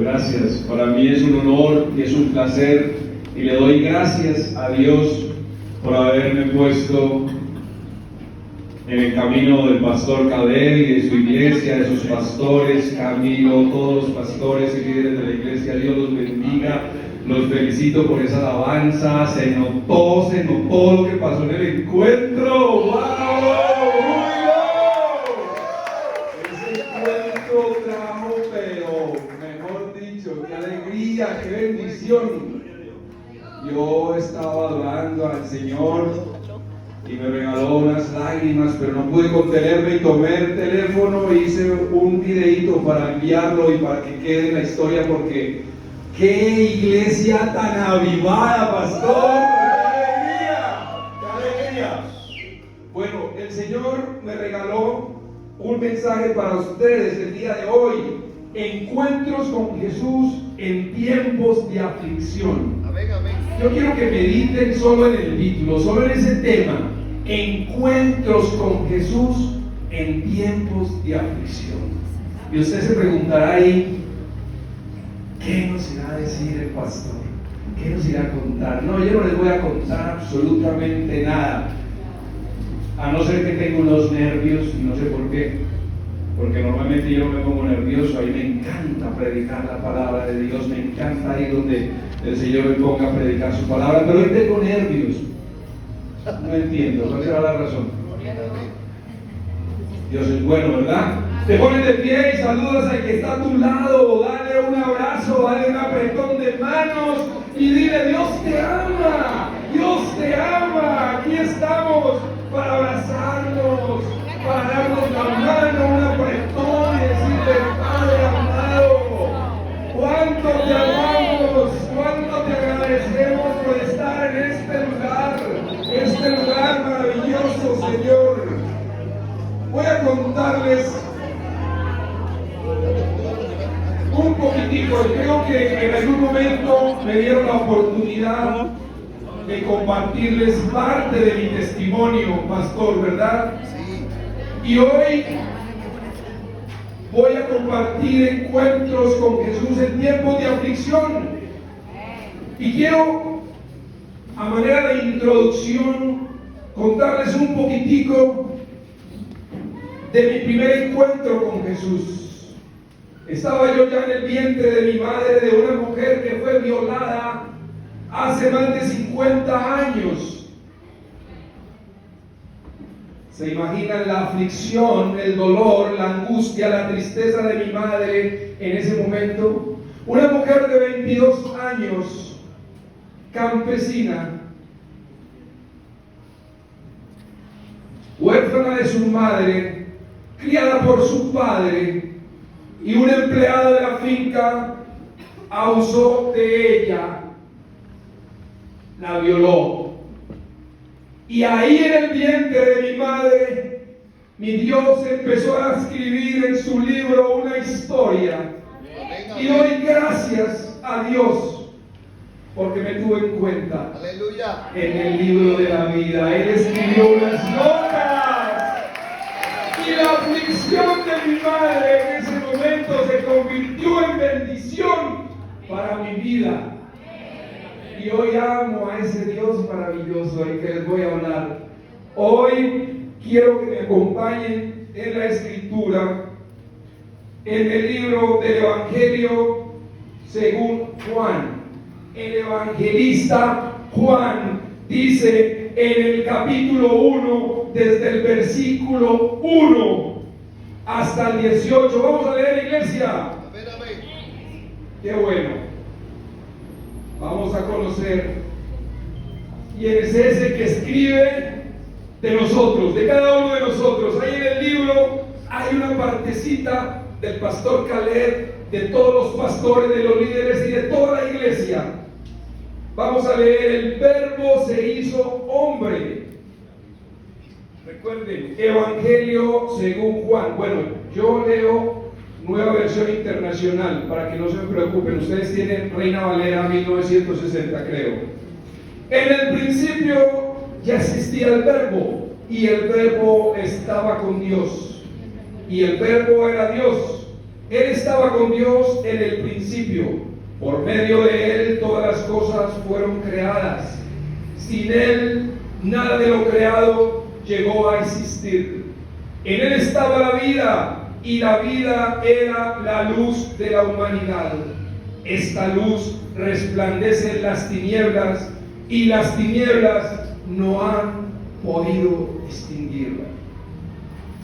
gracias. Para mí es un honor y es un placer y le doy gracias a Dios por haberme puesto en el camino del pastor Cader y de su iglesia, de sus pastores, Camilo, todos los pastores y líderes de la iglesia. Dios los bendiga. Los felicito por esa alabanza. Se notó lo que pasó en el encuentro. ¡Wow! Ese encuentro trajo, pero mejor dicho, qué alegría, qué bendición. Yo estaba adorando al Señor y me regaló unas lágrimas, pero no pude contenerme y tomé el teléfono e hice un videíto para enviarlo y para que quede en la historia, porque ¡qué iglesia tan avivada, pastor! ¡Qué alegría! ¡Qué alegría! Bueno, el Señor me regaló un mensaje para ustedes el día de hoy. Encuentros con Jesús en tiempos de aflicción. Amén, amén. Yo quiero que mediten solo en el título, solo en ese tema. Encuentros con Jesús en tiempos de aflicción. Y usted se preguntará ahí, ¿qué nos irá a decir el pastor? ¿Qué nos irá a contar? No, yo no les voy a contar absolutamente nada, a no ser que tengo unos nervios, y no sé por qué, porque normalmente yo no me pongo nervioso. A mí me encanta predicar la palabra de Dios, me encanta ahí donde el Señor me ponga a predicar su palabra, pero hoy tengo nervios. No entiendo, ¿cuál será la razón? Dios es bueno, ¿verdad? Te pones de pie y saludas al que está a tu lado, dale un abrazo, dale un apretón de manos y dile: Dios te ama, Dios te ama. Aquí estamos para abrazarnos, para darnos la mano, un apretón y decirle: Padre amado, cuánto te amamos, cuánto te agradecemos por estar en este lugar maravilloso, Señor. Voy a contarles un poquitico. Creo que en algún momento me dieron la oportunidad de compartirles parte de mi testimonio, pastor, ¿verdad? Y hoy voy a compartir encuentros con Jesús en tiempos de aflicción. Y quiero, a manera de introducción, contarles un poquitico de mi primer encuentro con Jesús. Estaba yo ya en el vientre de mi madre, de una mujer que fue violada hace más de 50 años. ¿Se imaginan la aflicción, el dolor, la angustia, la tristeza de mi madre en ese momento? Una mujer de 22 años, campesina, huérfana de su madre, criada por su padre, y un empleado de la finca abusó de ella, la violó. Y ahí en el vientre de mi madre, mi Dios empezó a escribir en su libro una historia. Y doy gracias a Dios porque me tuvo en cuenta. Aleluya. En el libro de la vida. Él escribió unas notas. Y la aflicción de mi madre en ese momento se convirtió en bendición para mi vida. Y hoy amo a ese Dios maravilloso del que les voy a hablar. Hoy quiero que me acompañen en la escritura, en el libro del Evangelio según Juan. El evangelista Juan dice en el capítulo 1, desde el versículo 1 hasta el 18. Vamos a leer, iglesia. Amén, amén. Qué bueno. Vamos a conocer quién es ese que escribe de nosotros, de cada uno de nosotros. Ahí en el libro hay una partecita del pastor Caleb, de todos los pastores, de los líderes y de toda la iglesia. Vamos a leer: el verbo se hizo hombre. Recuerden, Evangelio según Juan. Bueno, yo leo Nueva Versión Internacional, para que no se preocupen. Ustedes tienen Reina Valera 1960, creo. En el principio ya existía el verbo, y el verbo estaba con Dios, y el verbo era Dios. Él estaba con Dios en el principio. Por medio de Él todas las cosas fueron creadas. Sin Él nada de lo creado llegó a existir. En Él estaba la vida, y la vida era la luz de la humanidad. Esta luz resplandece en las tinieblas, y las tinieblas no han podido extinguirla.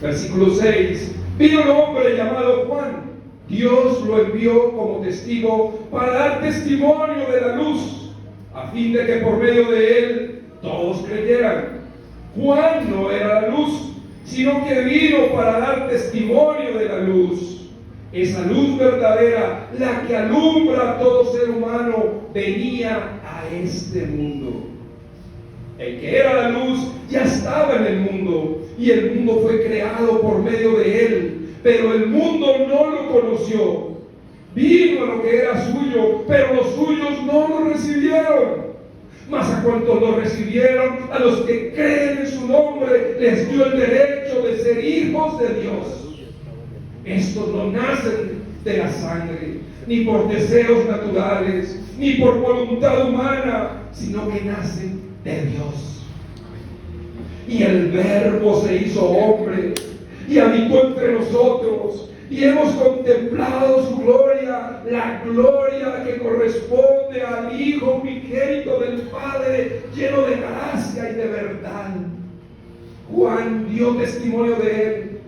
Versículo 6. Vino un hombre llamado Juan. Dios lo envió como testigo para dar testimonio de la luz, a fin de que por medio de él todos creyeran. Juan no era la luz, sino que vino para dar testimonio de la luz. Esa luz verdadera, la que alumbra a todo ser humano, venía a este mundo. El que era la luz ya estaba en el mundo, y el mundo fue creado por medio de él, pero el mundo no lo conoció. Vino a lo que era suyo, pero los suyos no lo recibieron. Mas a cuantos lo recibieron, a los que creen en su nombre, les dio el derecho de ser hijos de Dios. Estos no nacen de la sangre, ni por deseos naturales, ni por voluntad humana, sino que nacen de Dios. Y el Verbo se hizo hombre y habitó entre nosotros, y hemos contemplado su gloria, la gloria que corresponde al Hijo unigénito del Padre, lleno de gracia y de verdad. Juan dio testimonio de él,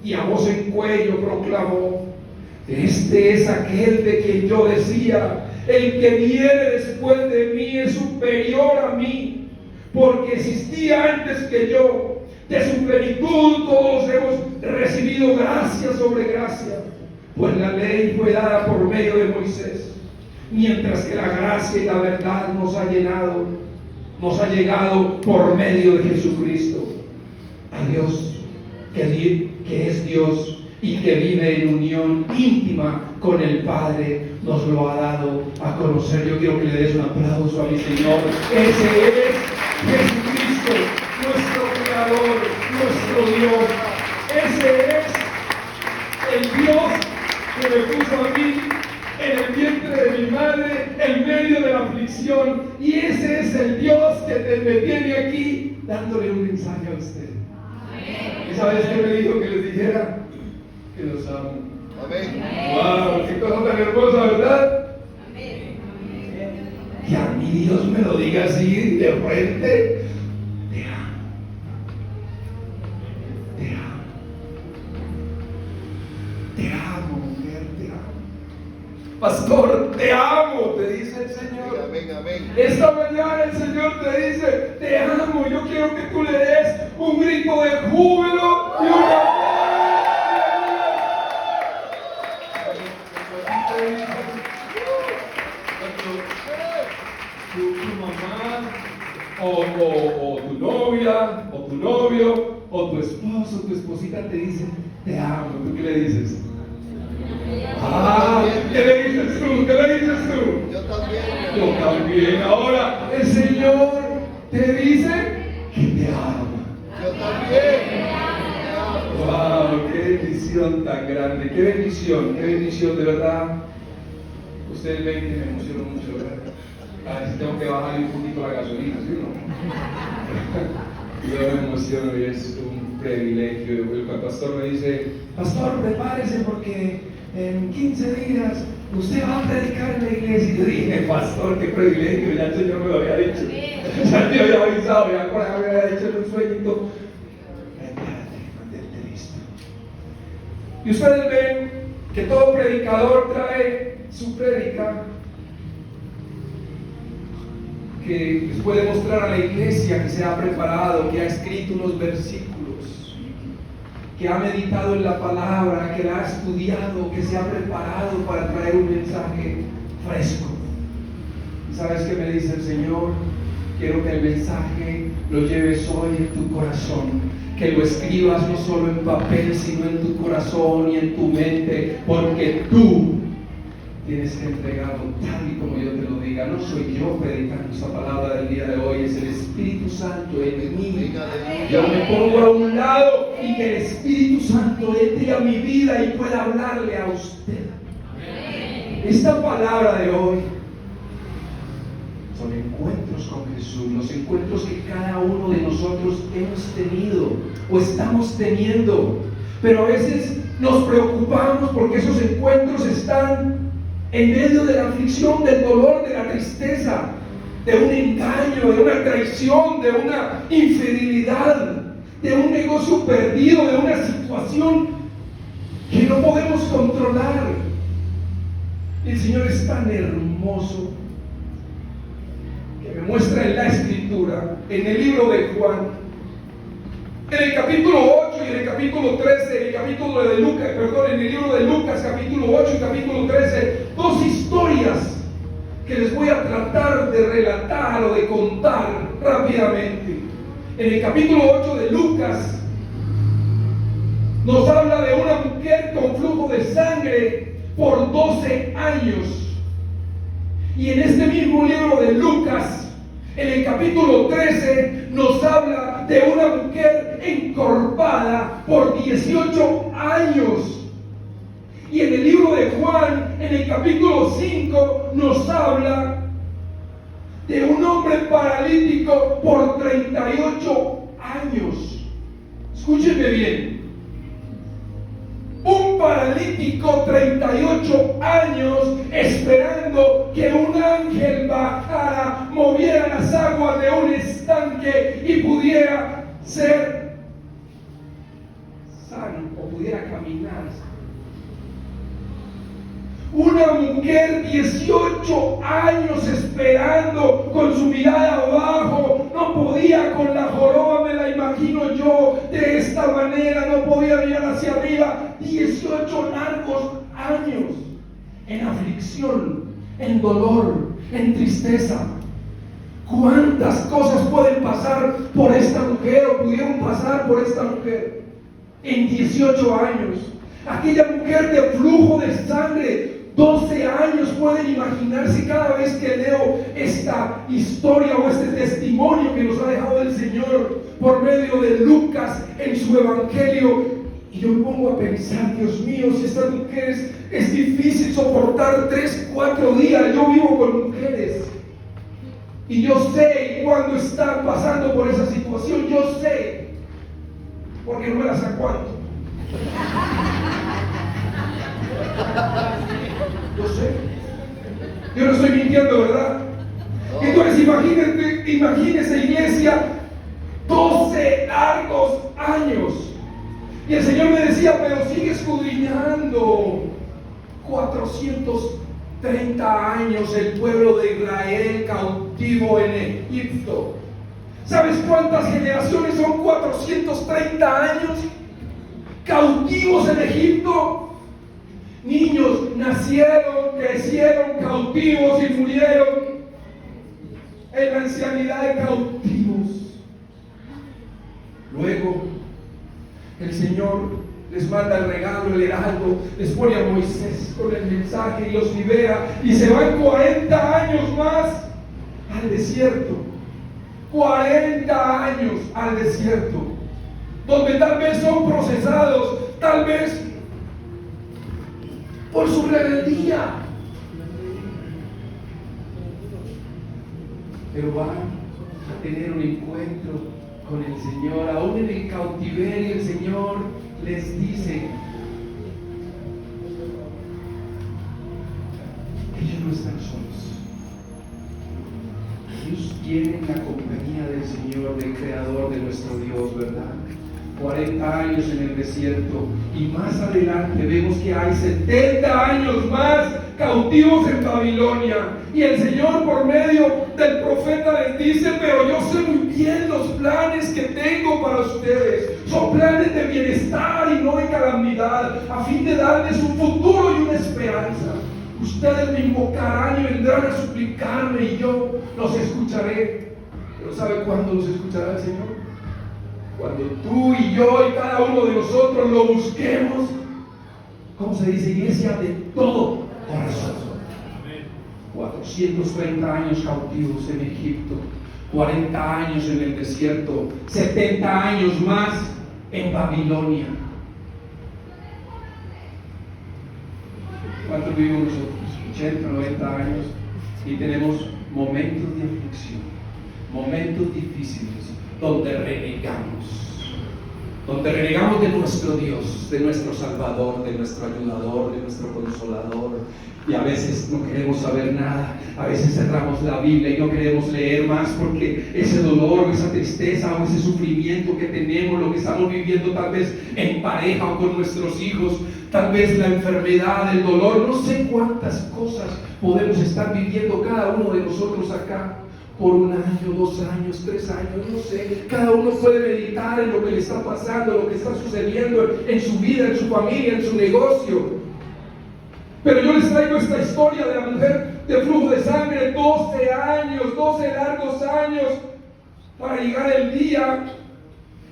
y a voz en cuello proclamó: este es aquel de quien yo decía, el que viene después de mí es superior a mí, porque existía antes que yo. De su plenitud todos hemos recibido gracia sobre gracia, pues la ley fue dada por medio de Moisés, mientras que la gracia y la verdad nos ha llegado por medio de Jesucristo. A Dios, que es Dios y que vive en unión íntima con el Padre, nos lo ha dado a conocer. Yo quiero que le des un aplauso a mi Señor. Ese es Jesucristo, nuestro Creador, nuestro Dios. Ese es el Dios que me puso a mí en el vientre de mi madre, en medio de la aflicción. Y ese es el Dios que me tiene aquí dándole un mensaje a usted. ¿Y sabes qué me dijo que les dijera? Que los amo. Amén. ¡Wow! ¡Qué cosa tan hermosa, ¿verdad? Y a mí Dios me lo diga así de frente. Te amo. Te amo. Te amo, mujer, te amo. Pastor, te amo, te dice el Señor. Amén, amén. Esta mañana el Señor te dice: te amo. Yo quiero que tú le des un grito de júbilo y una... Tu mamá o tu novia o tu novio o tu esposo, tu esposita te dice: te amo. ¿Tú qué le dices? ¿Qué le dices tú? ¿Qué le dices tú? Yo también. Yo también. Ahora el Señor te dice que te ama. Yo también. ¡Wow! ¡Qué bendición tan grande! ¡Qué bendición, de verdad! Ustedes ven que me emociono mucho, ¿verdad? A veces tengo que bajarle un poquito la gasolina, ¿sí o no? Yo me emociono y es un privilegio. El pastor me dice: pastor, prepárese porque en 15 días usted va a predicar en la iglesia. Y yo dije: pastor, qué privilegio, ya el Señor me lo había dicho. Ya te había avisado, ya por ahí me había dicho en un sueñito. Prepárate, mantente listo. Y ustedes ven que todo predicador trae su prédica, que les puede mostrar a la iglesia que se ha preparado, que ha escrito unos versículos, que ha meditado en la palabra, que la ha estudiado, que se ha preparado para traer un mensaje fresco. ¿Y sabes qué me dice el Señor? Quiero que el mensaje lo lleves hoy en tu corazón, que lo escribas no solo en papel, sino en tu corazón y en tu mente, porque tú tienes que entregarlo tal y como yo te lo diga. No soy yo predicando esta palabra del día de hoy, es el Espíritu Santo en mí. Yo me pongo a un lado y que el Espíritu Santo entre a mi vida y pueda hablarle a usted. Esta palabra de hoy son encuentros con Jesús, los encuentros que cada uno de nosotros hemos tenido o estamos teniendo, pero a veces nos preocupamos porque esos encuentros están en medio de la aflicción, del dolor, de la tristeza, de un engaño, de una traición, de una infidelidad, de un negocio perdido, de una situación que no podemos controlar. El Señor es tan hermoso que me muestra en la Escritura, en el libro de Juan, en el capítulo 8 y en el capítulo 13, en el capítulo de Lucas, perdón, en el libro de Lucas, capítulo 8 y capítulo 13, dos historias que les voy a tratar de relatar o de contar rápidamente. En el capítulo 8 de Lucas nos habla de una mujer con flujo de sangre por 12 años. Y en este mismo libro de Lucas, en el capítulo 13, nos habla de una mujer encorvada por 18 años. Y en el libro de Juan, en el capítulo 5, nos habla de un hombre paralítico por 38 años. Escúchenme bien. Un paralítico 38 años esperando que un ángel bajara, moviera las aguas de un estanque y pudiera ser sano o pudiera caminar. Una mujer 18 años esperando con su mirada abajo, no podía con la joroba, me la imagino yo de esta manera, no podía mirar hacia arriba. 18 largos años en aflicción, en dolor, en tristeza. ¿Cuántas cosas pueden pasar por esta mujer o pudieron pasar por esta mujer en 18 años? Aquella mujer de flujo de sangre, 12 años. Pueden imaginarse cada vez que leo esta historia o este testimonio que nos ha dejado el Señor por medio de Lucas en su Evangelio. Y yo me pongo a pensar, Dios mío, si estas mujeres es difícil soportar 3, 4 días. Yo vivo con mujeres y yo sé cuando están pasando por esa situación. Yo sé, porque no me las aguanto. Yo sé. Yo no estoy mintiendo, ¿verdad? Entonces imagínense, iglesia, 12 largos años. Y el Señor me decía, pero sigue escudriñando. 430 años el pueblo de Israel cautivo en Egipto. ¿Sabes cuántas generaciones son 430 años cautivos en Egipto? Niños nacieron, crecieron cautivos y murieron en la ancianidad de cautivos. Luego el Señor les manda el regalo, el heraldo, les pone a Moisés con el mensaje y los libera, y se van 40 años más al desierto. 40 años al desierto, donde tal vez son procesados, tal vez por su rebeldía, pero van a tener un encuentro con el Señor. Aún en el cautiverio el Señor les dice: ellos no están solos, ellos tienen la compañía del Señor, del Creador, de nuestro Dios, ¿verdad? 40 años en el desierto, y más adelante vemos que hay 70 años más cautivos en Babilonia, y el Señor por medio del profeta les dice: pero yo sé muy bien los planes que tengo para ustedes, son planes de bienestar y no de calamidad, a fin de darles un futuro y una esperanza. Ustedes me invocarán y vendrán a suplicarme y yo los escucharé. Pero ¿sabe cuándo los escuchará el Señor? Cuando tú y yo y cada uno de nosotros lo busquemos, ¿cómo se dice, iglesia? De todo corazón. 430 años cautivos en Egipto, 40 años en el desierto, 70 años más en Babilonia. ¿Cuánto vivimos nosotros? 80, 90 años y tenemos momentos de aflicción, momentos difíciles donde renegamos de nuestro Dios, de nuestro Salvador, de nuestro ayudador, de nuestro consolador. Y a veces no queremos saber nada, a veces cerramos la Biblia y no queremos leer más porque ese dolor, esa tristeza o ese sufrimiento que tenemos, lo que estamos viviendo tal vez en pareja o con nuestros hijos, tal vez la enfermedad, el dolor, no sé cuántas cosas podemos estar viviendo cada uno de nosotros acá. Por 1 año, 2 años, 3 años, no sé. Cada uno puede meditar en lo que le está pasando, lo que está sucediendo en su vida, en su familia, en su negocio. Pero yo les traigo esta historia de la mujer de flujo de sangre, 12 años, 12 largos años, para llegar el día,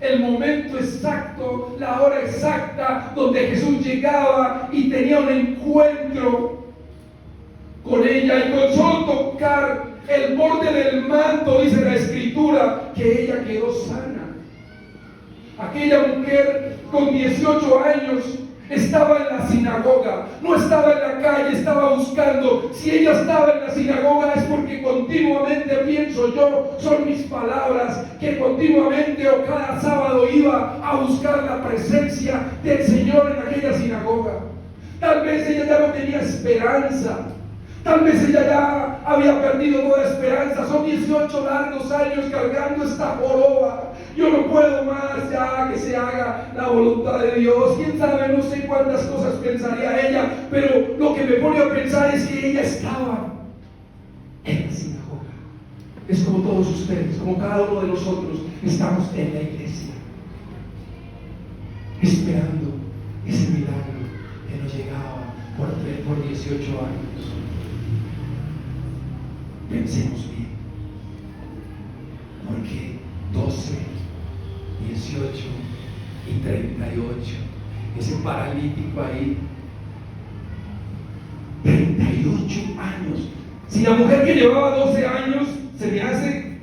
el momento exacto, la hora exacta, donde Jesús llegaba y tenía un encuentro con ella, y con solo tocar el borde del manto, dice la Escritura, que ella quedó sana. Aquella mujer con 18 años estaba en la sinagoga, no estaba en la calle, estaba buscando. Si ella estaba en la sinagoga es porque continuamente, pienso yo, son mis palabras, que continuamente o cada sábado iba a buscar la presencia del Señor en aquella sinagoga. Tal vez ella ya no tenía esperanza. Tal vez ella ya había perdido toda esperanza. Son 18 largos años cargando esta joroba. Yo no puedo más, ya que se haga la voluntad de Dios. Quién sabe, no sé cuántas cosas pensaría ella, pero lo que me pone a pensar es que ella estaba en la sinagoga. Es como todos ustedes, como cada uno de nosotros, estamos en la iglesia, esperando ese milagro que nos llegaba por 18 años. Pensemos bien, porque 12, 18 y 38, ese paralítico ahí, 38 años. Si la mujer que llevaba 12 años se me hace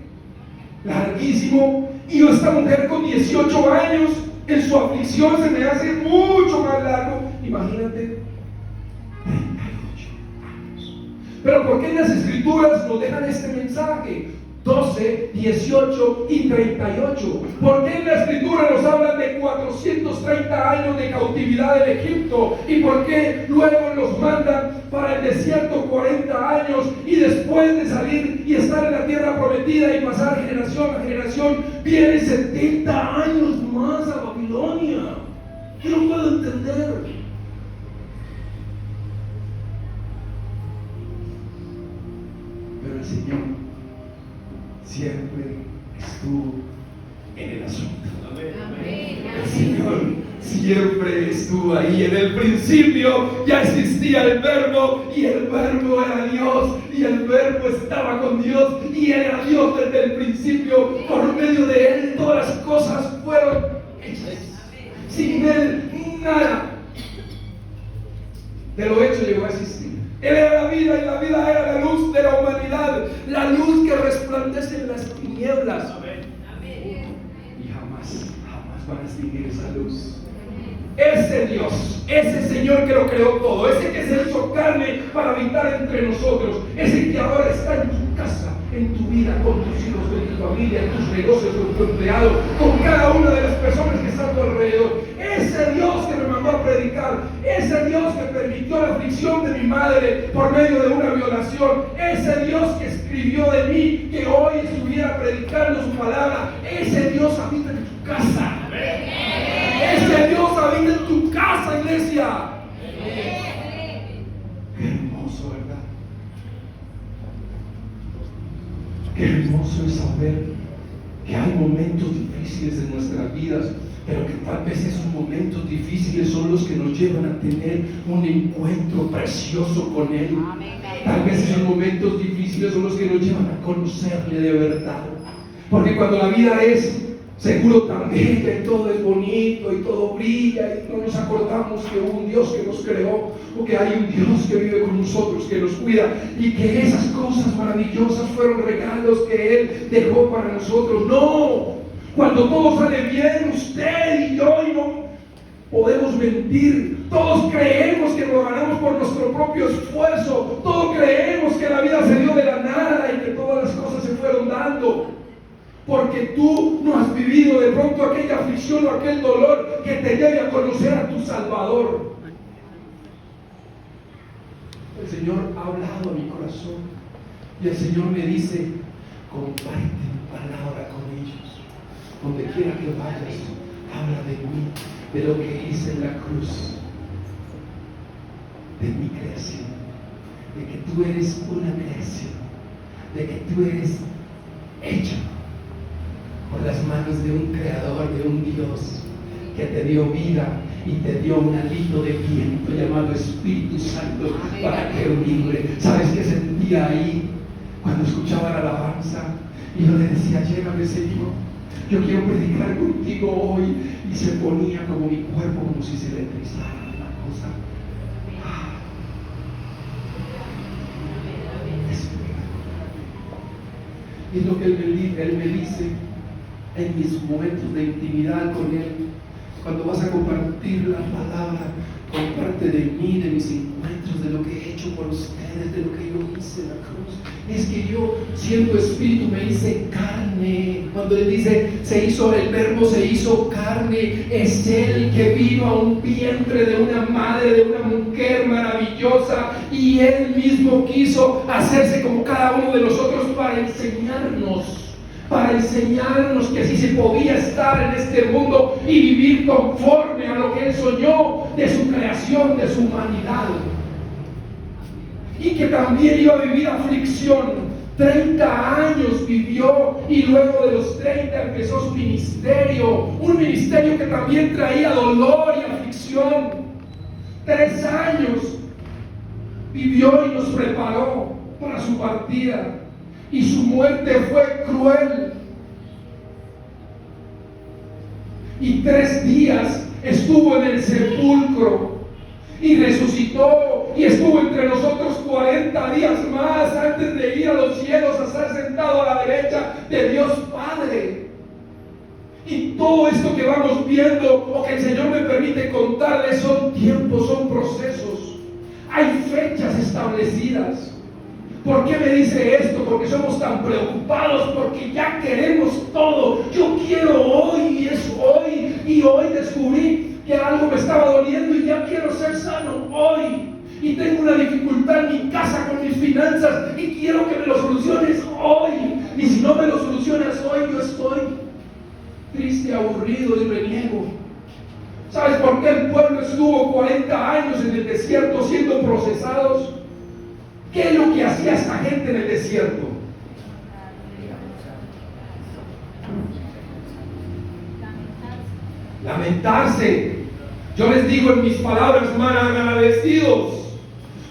larguísimo, y esta mujer con 18 años en su aflicción se me hace mucho más largo, imagínate. Pero ¿por qué en las Escrituras nos dejan este mensaje? 12, 18 y 38. ¿Por qué en la Escritura nos hablan de 430 años de cautividad en Egipto? ¿Y por qué luego nos mandan para el desierto 40 años y después de salir y estar en la tierra prometida y pasar generación a generación, vienen 70 años más a Babilonia? Yo no puedo entender. Pero el Señor siempre estuvo en el asunto. El Señor siempre estuvo ahí. En el principio ya existía el Verbo, y el Verbo era Dios, y el Verbo estaba con Dios, y era Dios desde el principio. Por medio de Él todas las cosas fueron hechas. Sin Él nada de lo hecho llegó a existir. Él era la vida, y la vida era la luz de la humanidad, la luz que resplandece en las tinieblas. Y jamás van a extinguir esa luz. Ese Dios, ese Señor que lo creó todo, ese que se hizo carne para habitar entre nosotros, ese que ahora está en tu casa, en tu vida, con tus hijos, con tu familia, en tus negocios, con tu empleado, con cada una de las personas que están a tu alrededor. Ese Dios que me mandó a predicar, ese Dios que permitió la aflicción de mi madre por medio de una violación, ese Dios que escribió de mí que hoy estuviera predicando su palabra, ese Dios habita en tu casa. Ese Dios habita en tu casa, iglesia. Qué hermoso, ¿verdad? Qué hermoso es saber que hay momentos difíciles en nuestras vidas, pero que tal vez esos momentos difíciles son los que nos llevan a tener un encuentro precioso con Él. Tal vez esos momentos difíciles son los que nos llevan a conocerle de verdad. Porque cuando la vida es Seguro también que todo es bonito y todo brilla y no nos acordamos que hubo un Dios que nos creó, o que hay un Dios que vive con nosotros, que nos cuida, y que esas cosas maravillosas fueron regalos que Él dejó para nosotros. No, cuando todo sale bien, usted y yo, y no podemos mentir. Todos creemos que lo ganamos por nuestro propio esfuerzo. Todos creemos que la vida se dio de la nada y que todas las cosas se fueron dando. Porque tú no has vivido de pronto aquella aflicción o aquel dolor que te lleve a conocer a tu Salvador. El Señor ha hablado a mi corazón y el Señor me dice: comparte mi palabra con ellos. Donde quiera que vayas, habla de mí, de lo que hice en la cruz, de mi creación, de que tú eres una creación, de que tú eres hecho por las manos de un creador, de un Dios que te dio vida y te dio un hálito de viento llamado Espíritu Santo para que lo libre. ¿Sabes qué sentía ahí cuando escuchaba la alabanza? Y yo le decía: llégame, Señor, yo quiero predicar contigo hoy. Y se ponía como mi cuerpo, como si se electrizara una cosa. Y es lo que Él me dice en mis momentos de intimidad con Él. Cuando vas a compartir la palabra, comparte de mí, de mis encuentros, de lo que he hecho por ustedes, de lo que yo hice en la cruz. Es que yo, siendo espíritu, me hice carne. Cuando Él dice, el verbo se hizo carne, es Él que vino a un vientre de una madre, de una mujer maravillosa, y Él mismo quiso hacerse como cada uno de nosotros para enseñarnos que así se podía estar en este mundo y vivir conforme a lo que Él soñó de su creación, de su humanidad. Y que también iba a vivir aflicción. 30 años vivió, y luego de los 30 empezó su ministerio, un ministerio que también traía dolor y aflicción. 3 años vivió y nos preparó para su partida, y su muerte fue cruel. Y 3 días estuvo en el sepulcro y resucitó, y estuvo entre nosotros 40 días más antes de ir a los cielos a estar sentado a la derecha de Dios Padre. Y todo esto que vamos viendo, o que el Señor me permite contarles, son tiempos, son procesos. Hay fechas establecidas. ¿Por qué me dice esto? Porque somos tan preocupados, porque ya queremos todo. Yo quiero hoy, y es hoy, y hoy descubrí que algo me estaba doliendo y ya quiero ser sano hoy. Y tengo una dificultad en mi casa con mis finanzas y quiero que me lo soluciones hoy. Y si no me lo solucionas hoy, yo estoy triste, aburrido y reniego. ¿Sabes por qué el pueblo estuvo 40 años en el desierto siendo procesados? ¿Qué es lo que hacía esta gente en el desierto? Lamentarse. Yo les digo en mis palabras: malagradecidos,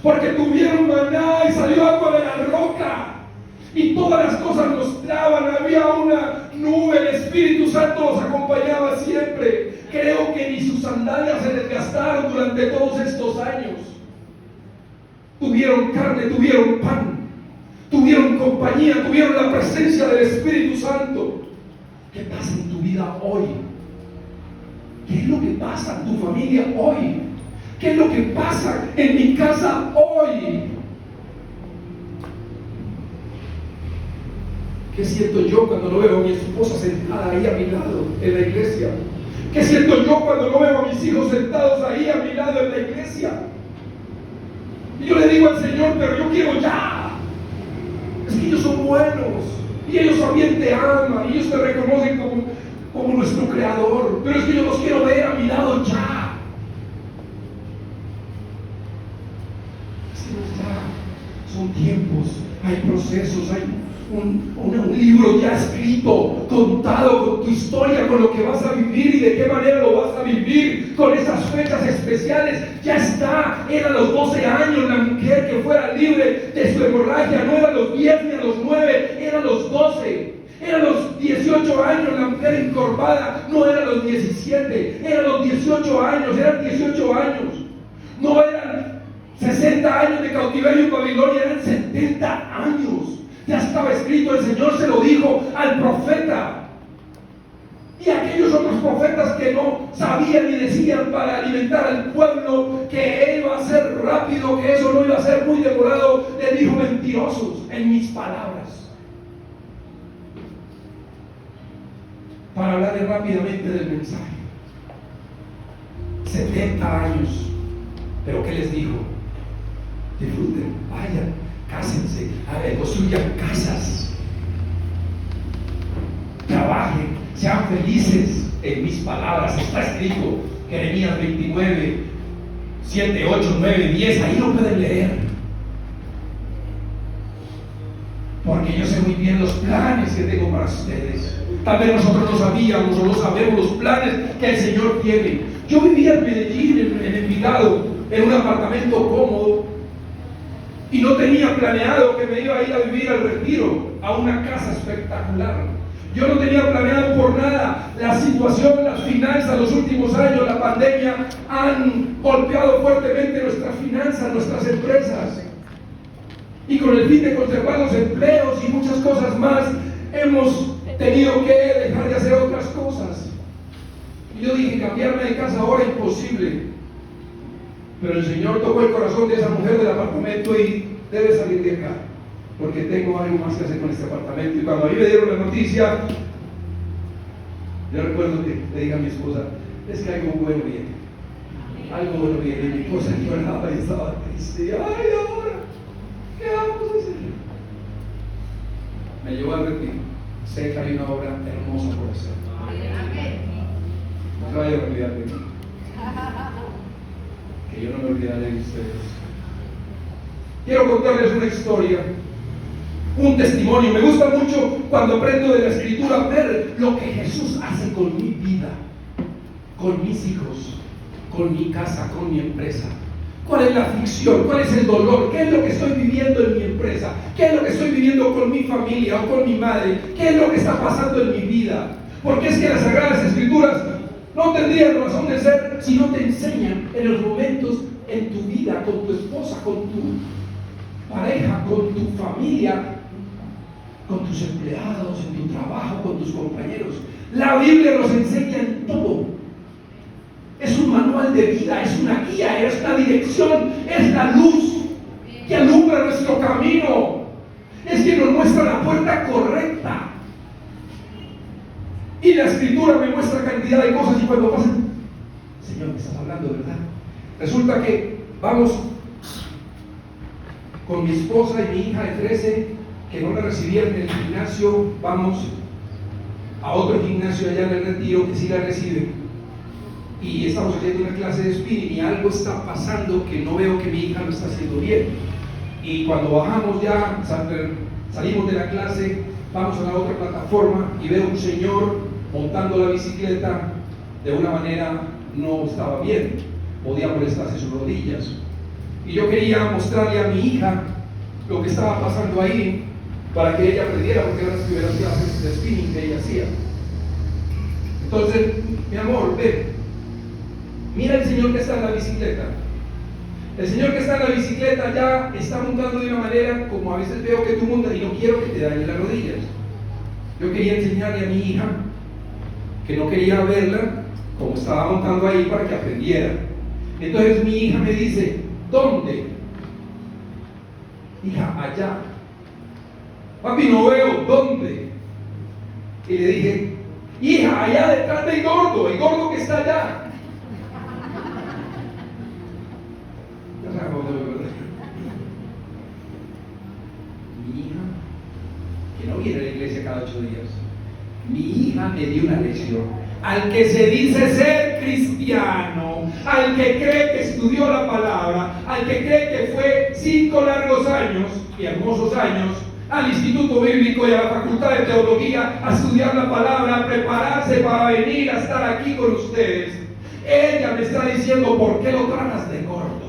porque tuvieron maná y salió agua de la roca, y todas las cosas nos daban. Había una nube, el Espíritu Santo los acompañaba siempre. Creo que ni sus sandalias se desgastaron durante todos estos años. Tuvieron carne, tuvieron pan, tuvieron compañía, tuvieron la presencia del Espíritu Santo. ¿Qué pasa en tu vida hoy? ¿Qué es lo que pasa en tu familia hoy? ¿Qué es lo que pasa en mi casa hoy? ¿Qué siento yo cuando no veo a mi esposa sentada ahí a mi lado en la iglesia? ¿Qué siento yo cuando no veo a mis hijos sentados ahí a mi lado en la iglesia? Y yo le digo al Señor: pero yo quiero ya. Es que ellos son buenos, y ellos también te aman, y ellos te reconocen como nuestro creador, pero es que yo los quiero ver a mi lado ya. Son tiempos, hay procesos, hay un libro ya escrito, contado con tu historia, con lo que vas a vivir y de qué manera lo vas a vivir, con esas fechas especiales. Ya está. Eran los 12 años la mujer que fuera libre de su hemorragia. No eran los 10 ni a los 9, eran los 12. Eran los 10 18 años, la mujer encorvada, no eran los 17, eran los 18 años, eran 18 años. No eran 60 años de cautiverio en Babilonia, eran 70 años. Ya estaba escrito, el Señor se lo dijo al profeta. Y aquellos otros profetas que no sabían y decían para alimentar al pueblo que iba a ser rápido, que eso no iba a ser muy demorado, le dijo: mentirosos en mis palabras. Para hablarle rápidamente del mensaje. 70 años. Pero ¿qué les dijo? Disfruten, vayan, cásense, construyan casas, trabajen, sean felices en mis palabras. Está escrito, Jeremías 29, 7, 8, 9, 10, ahí lo pueden leer. Porque yo sé muy bien los planes que tengo para ustedes. Tal vez nosotros no sabíamos o no sabemos los planes que el Señor tiene. Yo vivía en Medellín, en Envigado, en un apartamento cómodo, y no tenía planeado que me iba a ir a vivir al Retiro, a una casa espectacular. Yo no tenía planeado por nada. La situación, las finanzas, los últimos años, la pandemia han golpeado fuertemente nuestras finanzas, nuestras empresas. Y con el fin de conservar los empleos y muchas cosas más, hemos tenido que dejar de hacer otras cosas. Y yo dije: cambiarme de casa ahora es imposible. Pero el Señor tocó el corazón de esa mujer del apartamento y debe salir de acá, porque tengo algo más que hacer con este apartamento. Y cuando a mí me dieron la noticia, yo recuerdo que le dije a mi esposa: es que algo bueno viene, algo bueno viene. Y mi esposa lloraba y estaba triste. Ay, ahora, ¿qué vamos a hacer? Me llevó al Retiro. Sé que hay una obra hermosa por hacer. No se vaya a olvidar de mí, que yo no me olvidaré de ustedes. Quiero contarles una historia, un testimonio. Me gusta mucho cuando aprendo de la Escritura ver lo que Jesús hace con mi vida, con mis hijos, con mi casa, con mi empresa. ¿Cuál es la aflicción? ¿Cuál es el dolor? ¿Qué es lo que estoy viviendo en mi empresa? ¿Qué es lo que estoy viviendo con mi familia o con mi madre? ¿Qué es lo que está pasando en mi vida? Porque es que las Sagradas Escrituras no tendrían razón de ser si no te enseñan en los momentos en tu vida, con tu esposa, con tu pareja, con tu familia, con tus empleados, en tu trabajo, con tus compañeros. La Biblia nos enseña en todo. Es un manual de vida, es una guía, es una dirección, es la luz que alumbra nuestro camino, es quien nos muestra la puerta correcta. Y la Escritura me muestra cantidad de cosas, y cuando pasan: Señor, me estás hablando, ¿verdad? Resulta que vamos con mi esposa y mi hija de 13, que no la recibían en el gimnasio. Vamos a otro gimnasio allá en el Retiro que sí la reciben, y estamos haciendo una clase de spinning, y algo está pasando que no veo que mi hija lo está haciendo bien. Y cuando bajamos ya, salimos de la clase, vamos a la otra plataforma y veo un señor montando la bicicleta de una manera no estaba bien, podía molestarse sus rodillas. Y yo quería mostrarle a mi hija lo que estaba pasando ahí para que ella aprendiera, porque eran las primeras clases de spinning que ella hacía. Entonces: mi amor, ven, mira el señor que está en la bicicleta. El señor que está en la bicicleta ya está montando de una manera como a veces veo que tú montas, y no quiero que te dañen las rodillas. Yo quería enseñarle a mi hija, que no quería verla como estaba montando ahí, para que aprendiera. Entonces mi hija me dice: ¿dónde? Hija, allá. Papi, no veo. ¿Dónde? Y le dije: hija, allá detrás del gordo, el gordo que está allá. Mi hija, que no viene a la iglesia cada 8 días, mi hija me dio una lección. Al que se dice ser cristiano, al que cree que estudió la palabra, al que cree que fue 5 largos años y hermosos años al Instituto Bíblico y a la Facultad de Teología a estudiar la palabra, a prepararse para venir a estar aquí con ustedes, ella me está diciendo: ¿por qué lo tratas de gordo?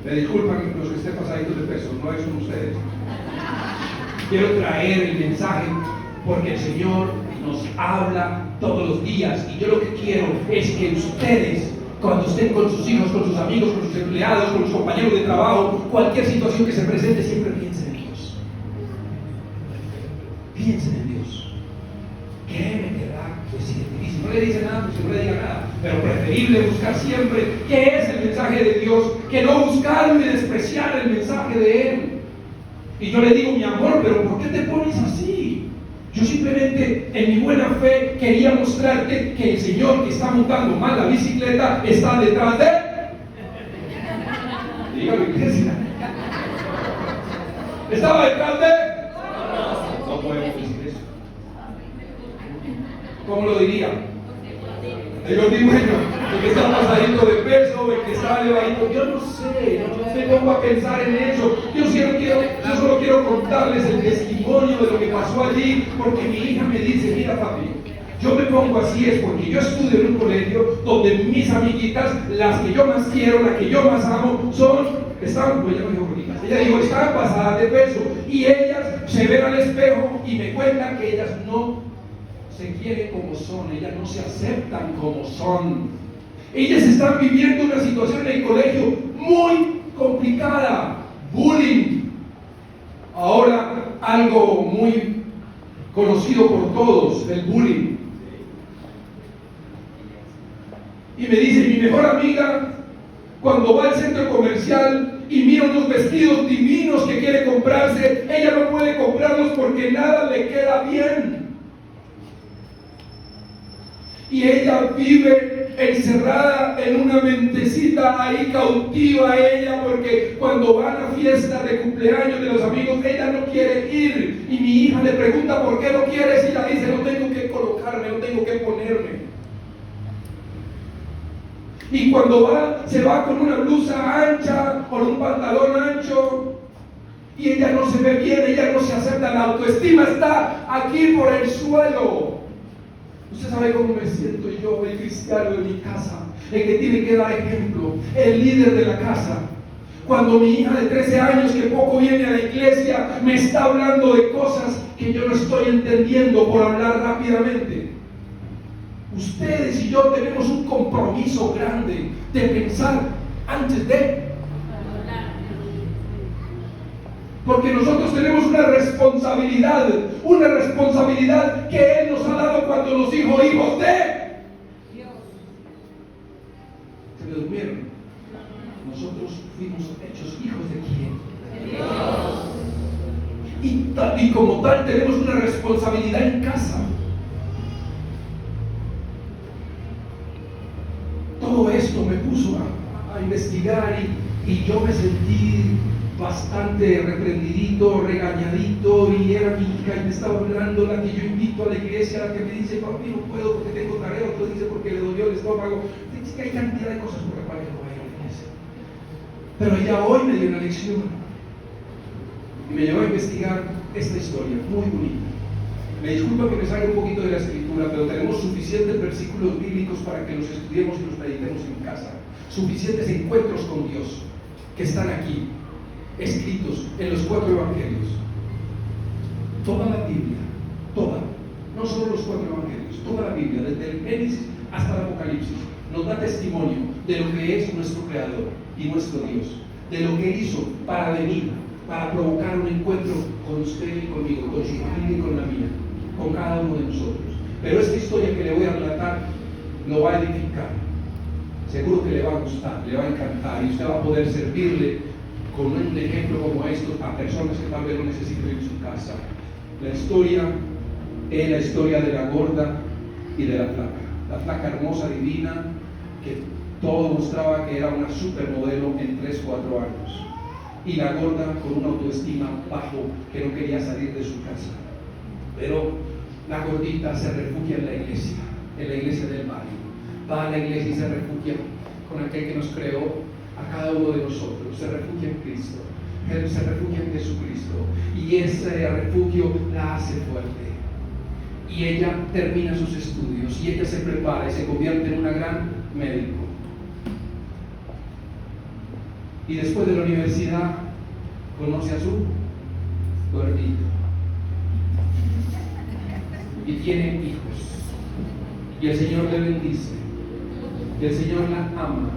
Me disculpan los que estén pasaditos de peso, no son ustedes. Quiero traer el mensaje porque el Señor nos habla todos los días y yo lo que quiero es que ustedes, cuando estén con sus hijos, con sus amigos, con sus empleados, con sus compañeros de trabajo, cualquier situación que se presente, siempre piensen en Dios. Piensen en Dios. ¿Qué me querrá decir? Y si no le dice nada, pues no le diga nada. Pero preferible buscar siempre qué es el mensaje de Dios, que no buscar y despreciar el mensaje de Él. Y yo le digo, mi amor, pero ¿por qué te pones así? Yo simplemente, en mi buena fe, quería mostrarte que el señor que está montando mal la bicicleta está detrás de él. Dígalo, iglesia. ¿Estaba detrás de él? No podemos decir eso. ¿Cómo lo diría? Yo digo, bueno, el que está pasadito de peso, el que está elevadito, yo no sé, no me pongo a pensar en eso. Yo solo quiero contarles el testimonio de lo que pasó allí, porque mi hija me dice, mira papi, yo me pongo así es porque yo estudio en un colegio donde mis amiguitas, las que yo más quiero, las que yo más amo, están pasadas de peso, y ellas se ven al espejo y me cuentan que ellas no se quieren como son, ellas no se aceptan como son. Ellas están viviendo una situación en el colegio muy complicada, bullying. Ahora algo muy conocido por todos, el bullying. Y me dice, mi mejor amiga, cuando va al centro comercial y mira unos vestidos divinos que quiere comprarse, ella no puede comprarlos porque nada le queda bien. Y ella vive encerrada en una mentecita ahí cautiva ella, porque cuando van a fiesta de cumpleaños de los amigos, ella no quiere ir. Y mi hija le pregunta, ¿por qué no quieres? Y ella dice, no tengo que colocarme, no tengo que ponerme. Y cuando se va con una blusa ancha, con un pantalón ancho, y ella no se ve bien, ella no se acepta, la autoestima está aquí por el suelo. Usted sabe cómo me siento yo, el cristiano de mi casa, el que tiene que dar ejemplo, el líder de la casa. Cuando mi hija de 13 años, que poco viene a la iglesia, me está hablando de cosas que yo no estoy entendiendo por hablar rápidamente. Ustedes y yo tenemos un compromiso grande de pensar antes de. Porque nosotros tenemos una responsabilidad que Él nos ha dado cuando nos dijo hijos de Dios. Se me durmieron. Nosotros fuimos hechos hijos de ¿quién? De Dios. Y como tal tenemos una responsabilidad en casa. Todo esto me puso a investigar y yo me sentí bastante reprendidito, regañadito, y era mi hija y me estaba hablando, la que yo invito a la iglesia, la que me dice, papi, no puedo porque tengo tarea, otro dice porque le dolió el estómago. Es que hay cantidad de cosas por las cuales no voy a ir a la iglesia. Pero ella hoy me dio una lección y me llevó a investigar esta historia muy bonita. Me disculpa que me salga un poquito de la escritura, pero tenemos suficientes versículos bíblicos para que los estudiemos y los meditemos en casa. Suficientes encuentros con Dios que están aquí, escritos en los 4 evangelios. Toda la Biblia, toda, no solo los 4 evangelios, toda la Biblia, desde el Génesis hasta el Apocalipsis, nos da testimonio de lo que es nuestro Creador y nuestro Dios, de lo que Él hizo para venir, para provocar un encuentro con usted y conmigo, con su familia y con la mía, con cada uno de nosotros. Pero esta historia que le voy a relatar lo va a edificar. Seguro que le va a gustar, le va a encantar, y usted va a poder servirle con un ejemplo como estos a personas que tal vez lo necesiten en su casa. La historia es la historia de la gorda y de la flaca hermosa, divina, que todo mostraba que era una supermodelo en 3-4 años, y la gorda con una autoestima bajo que no quería salir de su casa. Pero la gordita se refugia en la iglesia del barrio, va a la iglesia y se refugia con aquel que nos creó a cada uno de nosotros, se refugia en Cristo, Él se refugia en Jesucristo, y ese refugio la hace fuerte. Y ella termina sus estudios, y ella se prepara y se convierte en una gran médico. Y después de la universidad, conoce a su gordito. Y tiene hijos. Y el Señor le bendice. Y el Señor la ama.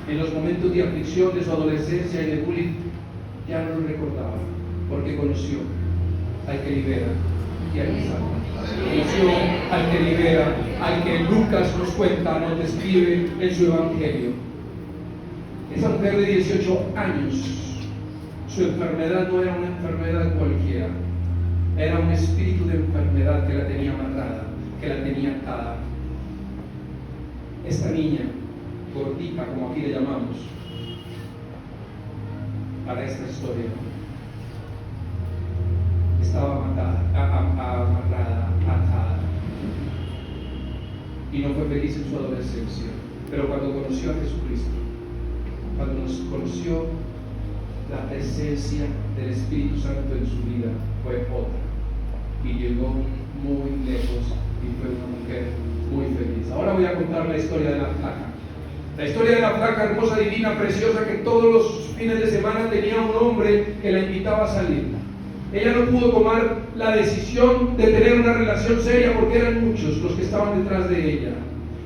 En los momentos de aflicción de su adolescencia y de bullying, ya no lo recordaba, porque conoció al que libera y al que salva. Conoció al que libera, al que Lucas nos cuenta, nos describe en su evangelio. Esa mujer de 18 años, su enfermedad no era una enfermedad cualquiera, era un espíritu de enfermedad que la tenía amarrada, que la tenía atada. Esta niña, gordita, como aquí le llamamos, para esta historia, estaba amarrada, atada, y no fue feliz en su adolescencia. Pero cuando conoció a Jesucristo, cuando nos conoció, la presencia del Espíritu Santo en su vida fue otra, y llegó muy lejos y fue una mujer muy feliz. Ahora voy a contar la historia de la flaca. La historia de la flaca hermosa, divina, preciosa, que todos los fines de semana tenía un hombre que la invitaba a salir. Ella no pudo tomar la decisión de tener una relación seria porque eran muchos los que estaban detrás de ella.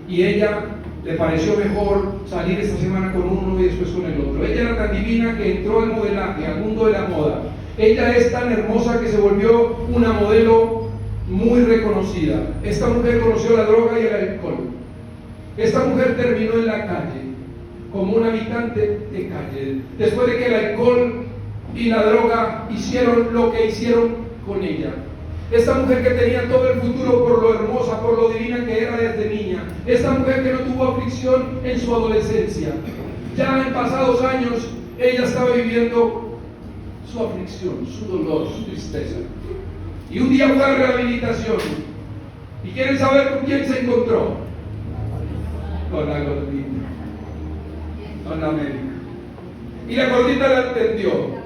Y ella le pareció mejor salir esta semana con uno y después con el otro. Ella era tan divina que entró al modelaje, al mundo de la moda. Ella es tan hermosa que se volvió una modelo muy reconocida. Esta mujer conoció la droga y el alcohol. Esta mujer terminó en la calle, como un habitante de calle, después de que el alcohol y la droga hicieron lo que hicieron con ella. Esta mujer que tenía todo el futuro por lo hermosa, por lo divina que era desde niña. Esta mujer que no tuvo aflicción en su adolescencia. Ya en pasados años, ella estaba viviendo su aflicción, su dolor, su tristeza. Y un día fue a rehabilitación. ¿Y quieren saber con quién se encontró? Con la gordita, con la médica. Y la gordita la entendió.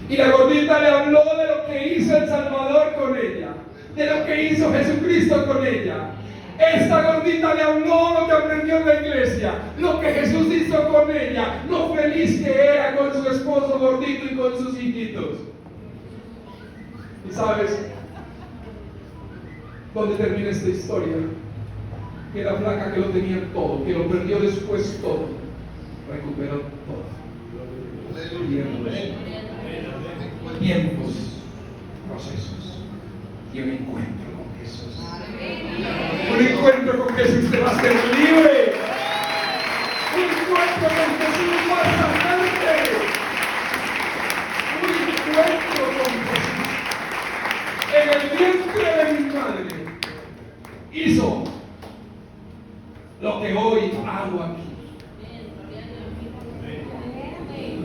Y la gordita le habló de lo que hizo el Salvador con ella, de lo que hizo Jesucristo con ella. Esta gordita le habló lo que aprendió en la iglesia, lo que Jesús hizo con ella, lo feliz que era con su esposo gordito y con sus hijitos. ¿Y sabes dónde termina esta historia? Que la flaca que lo tenía todo, que lo perdió después todo, recuperó todo. Tiempos, procesos y un encuentro con Jesús. Un encuentro con Jesús te va a ser libre. Un encuentro con Jesús más sanante. Un encuentro con Jesús. En el vientre de mi madre hizo lo que hoy hago aquí.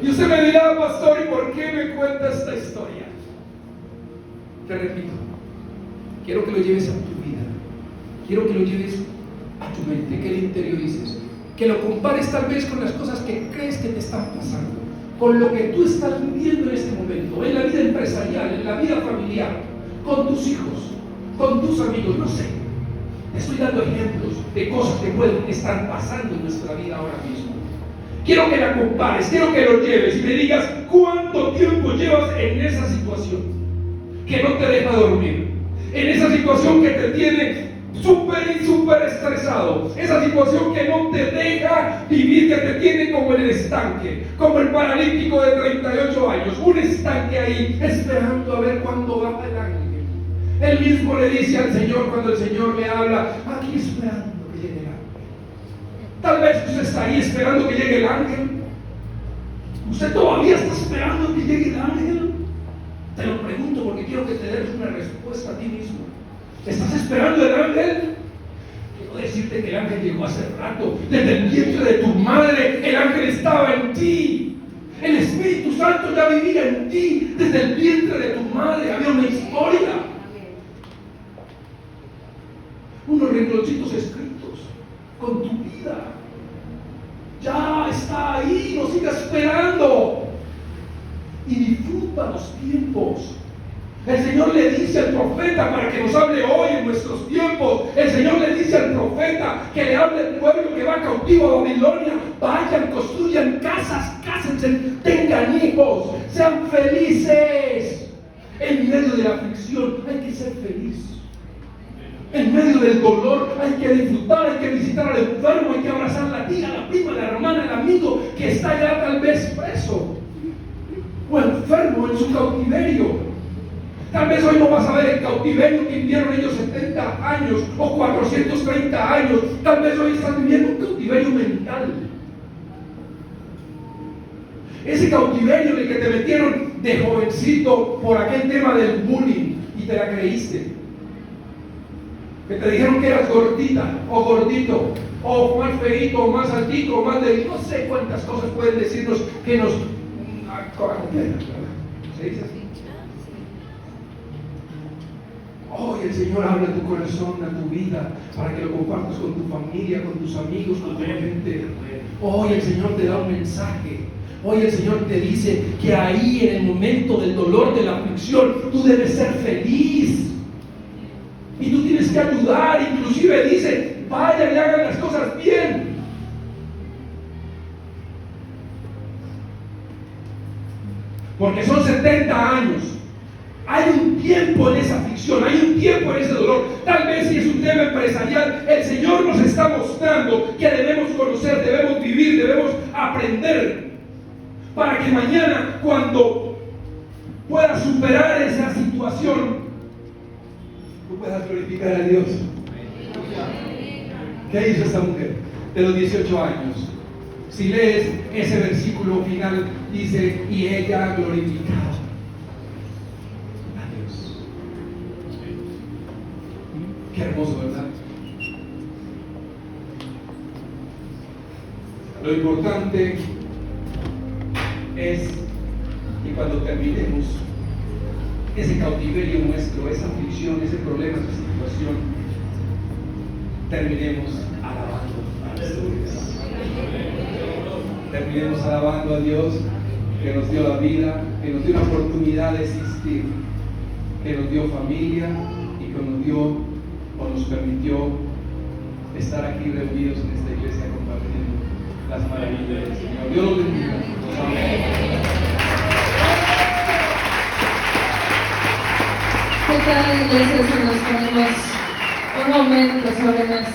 Y usted me dirá, pastor, ¿y por qué me cuenta esta historia? Te repito, quiero que lo lleves a tu vida, quiero que lo lleves a tu mente, que lo interiorices, que lo compares tal vez con las cosas que crees que te están pasando, con lo que tú estás viviendo en este momento, en la vida empresarial, en la vida familiar, con tus hijos, con tus amigos, no sé. Te estoy dando ejemplos de cosas que pueden estar pasando en nuestra vida ahora mismo. Quiero que la compares, quiero que lo lleves y me digas cuánto tiempo llevas en esa situación que no te deja dormir, en esa situación que te tiene súper estresado, esa situación que no te deja vivir, que te tiene como en el estanque, como el paralítico de 38 años, un estanque ahí esperando a ver cuándo baja el ángel. Él mismo le dice al Señor cuando el Señor le habla, aquí esperando que llegue el ángel. Tal vez usted está ahí esperando que llegue el ángel. ¿Usted todavía está esperando que llegue el ángel? Te lo pregunto porque quiero que te des una respuesta a ti mismo. ¿Estás esperando el ángel? Quiero decirte que el ángel llegó hace rato. Desde el vientre de tu madre, el ángel estaba en ti. El Espíritu Santo ya vivía en ti. Desde el vientre de tu madre había una historia. Unos rengloncitos escritos con tu vida. Ya está ahí, no siga esperando. Y disfruta los tiempos. El Señor le dice al profeta para que nos hable hoy en nuestros tiempos. El Señor le dice al profeta que le hable al pueblo que va cautivo a Babilonia. Vayan, construyan casas cásense, tengan hijos, sean felices. En medio de la aflicción hay que ser feliz. En medio del dolor hay que disfrutar, hay que visitar al enfermo, hay que abrazar a la tía, a la prima, a la hermana, al amigo que está ya tal vez preso o enfermo en su cautiverio. Tal vez hoy no vas a ver el cautiverio que vivieron ellos 70 años o 430 años. Tal vez hoy estás viviendo un cautiverio mental. Ese cautiverio en el que te metieron de jovencito por aquel tema del bullying y te la creíste. Que te dijeron que eras gordita o gordito, o más feíto, o más altito, o más de no sé cuántas cosas pueden decirnos que nos... ¿Se dice así? Hoy el Señor habla a tu corazón, a tu vida, para que lo compartas con tu familia, con tus amigos, con tu gente. Hoy el Señor te da un mensaje. Hoy el Señor te dice que ahí en el momento del dolor, de la aflicción, tú debes ser feliz. Y tú tienes que ayudar, inclusive dice, vayan y hagan las cosas bien. Porque son 70 años. Hay un tiempo en esa aflicción, hay un tiempo en ese dolor. Tal vez si es un tema empresarial, el Señor nos está mostrando que debemos conocer, debemos vivir, debemos aprender. Para que mañana, cuando puedas superar esa situación, tú puedas glorificar a Dios. ¿Qué hizo esta mujer de los 18 años? Si lees ese versículo final, dice, y ella glorificaba a Dios. Qué hermoso, ¿verdad? Lo importante es que cuando terminemos ese cautiverio nuestro, esa aflicción, ese problema, esa situación, terminemos alabando a nuestro Dios. Terminemos alabando a Dios que nos dio la vida, que nos dio la oportunidad de existir, que nos dio familia y que nos dio o nos permitió estar aquí reunidos en esta iglesia compartiendo las maravillas del Señor. Dios los bendiga. Amén. ¿Qué tal, iglesia? Si nos ponemos un momento sobre nuestra